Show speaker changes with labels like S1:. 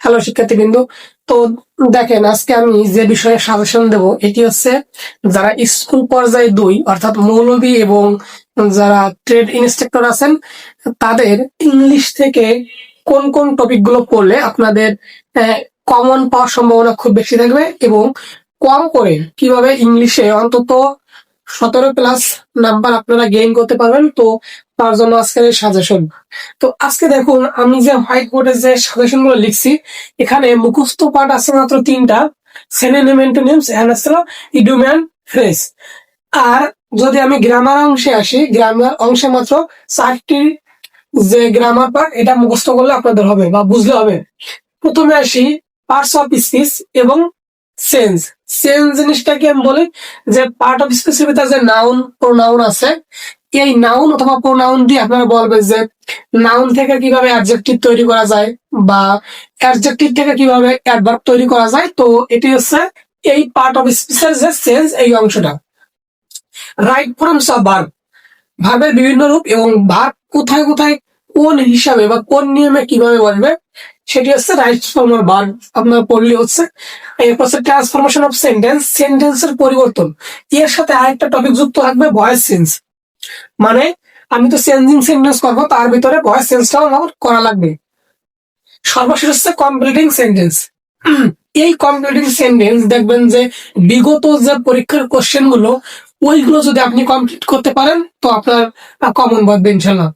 S1: Hello শিক্ষার্থীবৃন্দ। তো দেখেন, আজকে আমি যে বিষয়ে সাজেশন দেব এটি হচ্ছে যারা স্কুল পর্যায়ে 2 অর্থাৎ মৌলবী এবং যারা ট্রেড ইনস্ট্রাক্টর আছেন তাদের ইংলিশ থেকে কোন কোন টপিক গুলো পড়লে আপনাদের কমন পাওয়ার সম্ভাবনা খুব বেশি থাকবে এবং কম করে কিভাবে ইংলিশে অন্তত 17+ নাম্বার আপনারা গেইন করতে পারবেন। তো তার জন্য আজকের এই সাজেশন। তো আজকে দেখুন, আমি যে হোয়াইট বোর্ডে যে সাজেশন গুলো লিখছি, এখানে মুখস্থ পাঠ আছে মাত্র 3টা: সিনোনিম, অ্যান্টোনিমস, অ্যানাস্ট্রা, ইডিয়ম এন্ড ফ্রেজ। আর যদি আমি গ্রামার অংশে আসি, গ্রামার অংশে মাত্র 4টি যে গ্রামার পার্ট, এটা মুখস্থ করলে আপনাদের হবে বা বুঝলে হবে। প্রথমে আসি পার্টস অফ স্পিচ এবং সেন্স। সেন্স জিনিসটাকে আমি বলি যে পার্ট অফ স্পিচের ভিতরে যে নাউন প্রোনাউন আছে, এই নাউন অথবা প্রোনাউন দিয়ে আপনারা বলবেন যে নাউন থেকে কিভাবে অ্যাডজেক্টিভ তৈরি করা যায় বা অ্যাডজেক্টিভ থেকে কিভাবে অ্যাডভার্ব তৈরি করা যায়। তো এটি হচ্ছে এই পার্ট অফ স্পিচের যে সেন্স, এই অংশটা। রাইট ফর্মস অফ ভার্ব, ভার্বের বিভিন্ন রূপ এবং ভার্ব কোথায় কোথায় কোন হিসাবে বা কোন নিয়মে কিভাবে বলবে, সেটি হচ্ছে রাইট ফর্ম অফ ভার্ব আপনার পড়লে হচ্ছে। এরপর হচ্ছে ট্রান্সফরমেশন অফ সেন্টেন্স, সেন্টেন্সের পরিবর্তন। এর সাথে আরেকটা টপিক যুক্ত থাকবে ভয়েস চেঞ্জ, মানে আমি তো চেঞ্জিং সেন্টেন্স করবো, তার ভিতরে ভয়েস চেঞ্জটাও আমার করা লাগবে। সর্বশেষ হচ্ছে কমপ্লিটিং সেন্টেন্স। এই কমপ্লিটিং সেন্টেন্স দেখবেন যে বিগত যে পরীক্ষার কোশ্চেন গুলো, ওইগুলো যদি আপনি কমপ্লিট করতে পারেন তো আপনার কমন বাঁধবে ইনশাল্লাহ।